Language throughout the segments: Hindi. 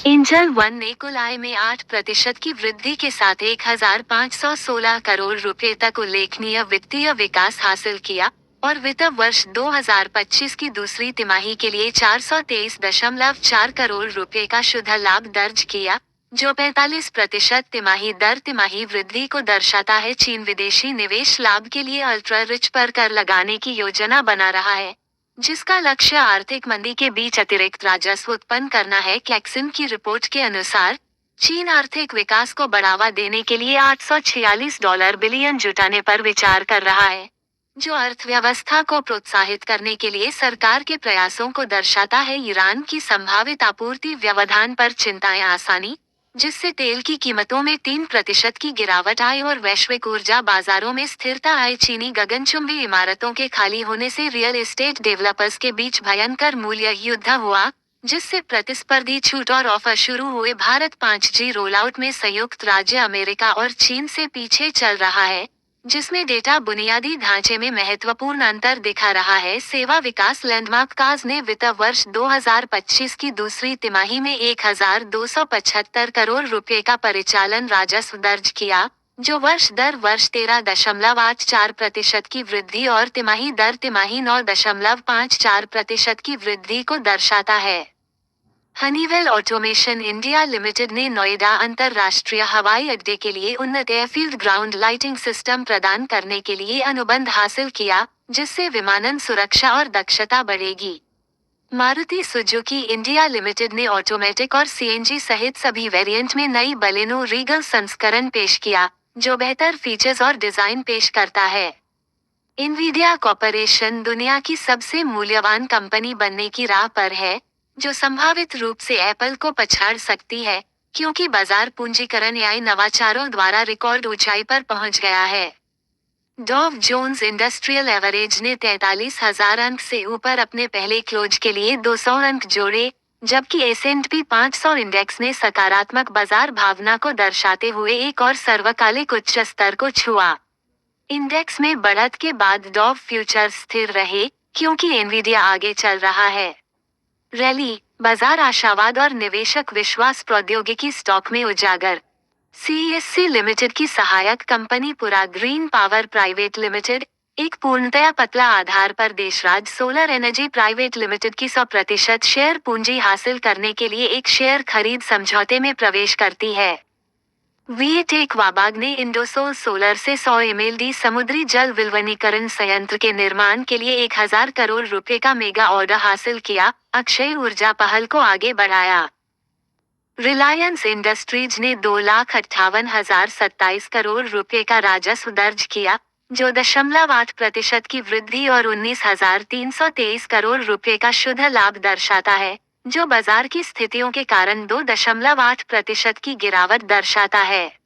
एंजल वन ने कुल आय में 8% की वृद्धि के साथ 1,516 करोड़ रुपए तक उल्लेखनीय वित्तीय विकास हासिल किया और वित्त वर्ष 2025 की दूसरी तिमाही के लिए 423.4 करोड़ रुपए का शुद्ध लाभ दर्ज किया, जो 45% तिमाही दर तिमाही वृद्धि को दर्शाता है। चीन विदेशी निवेश लाभ के लिए अल्ट्रा रिच पर कर लगाने की योजना बना रहा है, जिसका लक्ष्य आर्थिक मंदी के बीच अतिरिक्त राजस्व उत्पन्न करना है। कैक्सिन की रिपोर्ट के अनुसार चीन आर्थिक विकास को बढ़ावा देने के लिए $846 बिलियन जुटाने पर विचार कर रहा है, जो अर्थव्यवस्था को प्रोत्साहित करने के लिए सरकार के प्रयासों को दर्शाता है। ईरान की संभावित आपूर्ति व्यवधान पर चिंताएं आसानी, जिससे तेल की कीमतों में 3% की गिरावट आई और वैश्विक ऊर्जा बाजारों में स्थिरता आई। चीनी गगनचुंबी इमारतों के खाली होने से रियल एस्टेट डेवलपर्स के बीच भयंकर मूल्य युद्ध हुआ, जिससे प्रतिस्पर्धी छूट और ऑफर शुरू हुए। भारत 5G रोलआउट में संयुक्त राज्य अमेरिका और चीन से पीछे चल रहा है, जिसमें डेटा बुनियादी ढांचे में महत्वपूर्ण अंतर दिखा रहा है। सेवा विकास लैंडमार्क काज ने वित्त वर्ष 2025 की दूसरी तिमाही में 1,275 करोड़ रुपए का परिचालन राजस्व दर्ज किया, जो वर्ष दर वर्ष 13.84% की वृद्धि और तिमाही दर तिमाही 9.54% की वृद्धि को दर्शाता है। हनीवेल ऑटोमेशन इंडिया लिमिटेड ने नोएडा अंतरराष्ट्रीय हवाई अड्डे के लिए उन्नत एयरफील्ड ग्राउंड लाइटिंग सिस्टम प्रदान करने के लिए अनुबंध हासिल किया, जिससे विमानन सुरक्षा और दक्षता बढ़ेगी। मारुति सुजुकी इंडिया लिमिटेड ने ऑटोमेटिक और सीएनजी सहित सभी वेरिएंट में नई बलेनो रीगल संस्करण पेश किया, जो बेहतर फीचर्स और डिजाइन पेश करता है। इनवीडिया कॉर्पोरेशन दुनिया की सबसे मूल्यवान कंपनी बनने की राह पर है, जो संभावित रूप से एप्पल को पछाड़ सकती है, क्योंकि बाजार पूंजीकरण एआई नवाचारों द्वारा रिकॉर्ड ऊंचाई पर पहुंच गया है। डॉव जोन्स इंडस्ट्रियल एवरेज ने 43,000 अंक से ऊपर अपने पहले क्लोज के लिए 200 अंक जोड़े, जबकि S&P 500 इंडेक्स ने सकारात्मक बाजार भावना को दर्शाते हुए एक और सर्वकालिक उच्च स्तर को छुआ। इंडेक्स में बढ़त के बाद डॉव फ्यूचर्स स्थिर रहे, क्योंकि एनवीडिया आगे चल रहा है। रैली, बाजार आशावाद और निवेशक विश्वास प्रौद्योगिकी स्टॉक में उजागर। CESC लिमिटेड की सहायक कंपनी पुरा ग्रीन पावर प्राइवेट लिमिटेड, एक पूर्णतया पतला आधार पर Deshraj solar energy private limited की 100% शेयर पूंजी हासिल करने के लिए एक शेयर खरीद समझौते में प्रवेश करती है। वीएटेक वाबाग ने इंडोसोल सोलर से 100 MLD समुद्री जल विलवनीकरण संयंत्र के निर्माण के लिए 1,000 करोड़ रुपए का मेगा ऑर्डर हासिल किया, अक्षय ऊर्जा पहल को आगे बढ़ाया। रिलायंस इंडस्ट्रीज ने 2,58,027 करोड़ रुपए का राजस्व दर्ज किया, जो 0.8% की वृद्धि और 19,323 करोड़ रुपए का शुद्ध लाभ दर्शाता है, जो बाजार की स्थितियों के कारण 2.8% की गिरावट दर्शाता है।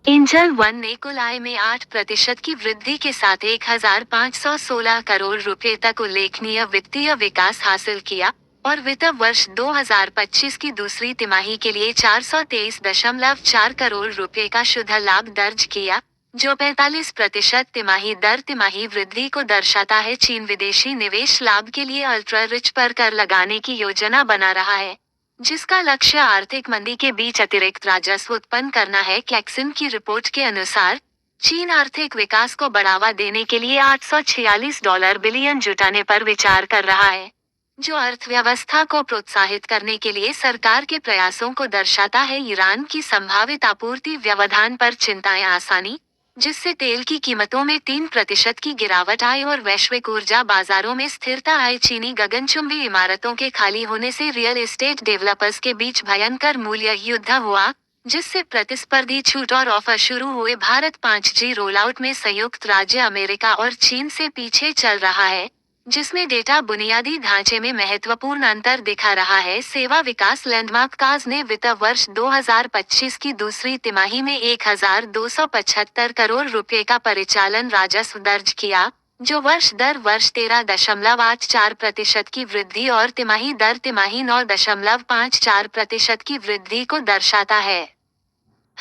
एंजल वन ने कुल आय में 8% की वृद्धि के साथ 1,516 करोड़ रुपए तक उल्लेखनीय वित्तीय विकास हासिल किया और वित्त वर्ष 2025 की दूसरी तिमाही के लिए 423.4 करोड़ रुपए का शुद्ध लाभ दर्ज किया, जो 45% तिमाही दर तिमाही वृद्धि को दर्शाता है। चीन विदेशी निवेश लाभ के लिए अल्ट्रा रिच पर कर लगाने की योजना बना रहा है, जिसका लक्ष्य आर्थिक मंदी के बीच अतिरिक्त राजस्व उत्पन्न करना है। कैक्सिन की रिपोर्ट के अनुसार चीन आर्थिक विकास को बढ़ावा देने के लिए $846 बिलियन जुटाने पर विचार कर रहा है, जो अर्थव्यवस्था को प्रोत्साहित करने के लिए सरकार के प्रयासों को दर्शाता है। ईरान की संभावित आपूर्ति व्यवधान पर चिंताएं आसानी, जिससे तेल की कीमतों में 3% की गिरावट आई और वैश्विक ऊर्जा बाजारों में स्थिरता आई। चीनी गगनचुंबी इमारतों के खाली होने से रियल एस्टेट डेवलपर्स के बीच भयंकर मूल्य युद्ध हुआ, जिससे प्रतिस्पर्धी छूट और ऑफर शुरू हुए। भारत 5G रोलआउट में संयुक्त राज्य अमेरिका और चीन से पीछे चल रहा है, जिसमें डेटा बुनियादी ढांचे में महत्वपूर्ण अंतर दिखा रहा है। सेवा विकास लैंडमार्क काज ने वित्त वर्ष 2025 की दूसरी तिमाही में 1,275 करोड़ रुपए का परिचालन राजस्व दर्ज किया, जो वर्ष दर वर्ष 13.84% की वृद्धि और तिमाही दर तिमाही 9.54% की वृद्धि को दर्शाता है।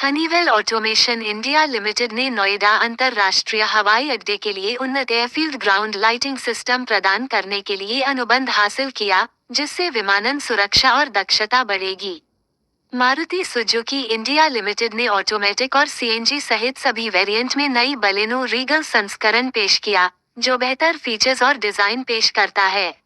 हनीवेल ऑटोमेशन इंडिया लिमिटेड ने नोएडा अंतरराष्ट्रीय हवाई अड्डे के लिए उन्नत एयरफील्ड ग्राउंड लाइटिंग सिस्टम प्रदान करने के लिए अनुबंध हासिल किया, जिससे विमानन सुरक्षा और दक्षता बढ़ेगी। मारुति सुजुकी इंडिया लिमिटेड ने ऑटोमेटिक और सीएनजी सहित सभी वेरिएंट में नई बलेनो रीगल संस्करण पेश किया, जो बेहतर फीचर्स और डिजाइन पेश करता है।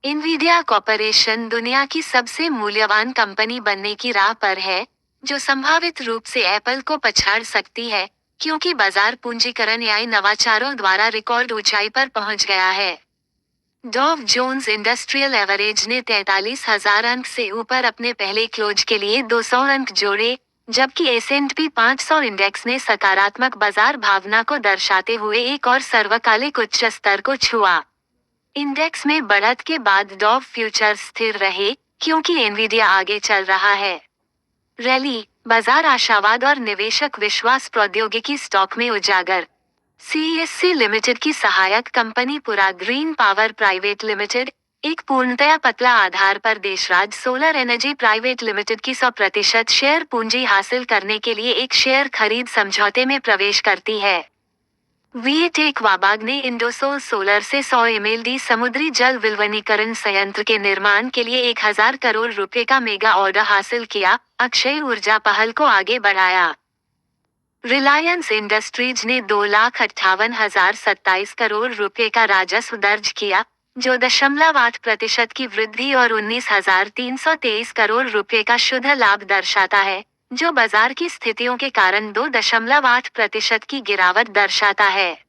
इनवीडिया कॉर्पोरेशन दुनिया की सबसे मूल्यवान कंपनी बनने की राह पर है, जो संभावित रूप से एप्पल को पछाड़ सकती है, क्योंकि बाजार पूंजीकरण एआई नवाचारों द्वारा रिकॉर्ड ऊंचाई पर पहुंच गया है। डॉव जोन्स इंडस्ट्रियल एवरेज ने 43,000 अंक से ऊपर अपने पहले क्लोज के लिए 200 अंक जोड़े, जबकि S&P 500 इंडेक्स ने सकारात्मक बाजार भावना को दर्शाते हुए एक और सर्वकालिक उच्च स्तर को छुआ। इंडेक्स में बढ़त के बाद डॉव फ्यूचर्स स्थिर रहे, क्योंकि एनवीडिया आगे चल रहा है। रैली, बाजार आशावाद और निवेशक विश्वास प्रौद्योगिकी स्टॉक में उजागर। सीएससी लिमिटेड की सहायक कंपनी पुरा ग्रीन पावर प्राइवेट लिमिटेड, एक पूर्णतया पतला आधार पर Deshraj solar energy private limited की 100% शेयर पूंजी हासिल करने के लिए एक शेयर खरीद समझौते में प्रवेश करती है। वीएटेक वाबाग ने इंडोसोल सोलर से 100 MLD समुद्री जल विलवनीकरण संयंत्र के निर्माण के लिए 1,000 करोड़ रुपए का मेगा ऑर्डर हासिल किया, अक्षय ऊर्जा पहल को आगे बढ़ाया। रिलायंस इंडस्ट्रीज ने 2,58,027 करोड़ रुपए का राजस्व दर्ज किया, जो 0.8% की वृद्धि और 19,323 करोड़ रुपए का शुद्ध लाभ दर्शाता है, जो बाजार की स्थितियों के कारण 2.8% की गिरावट दर्शाता है।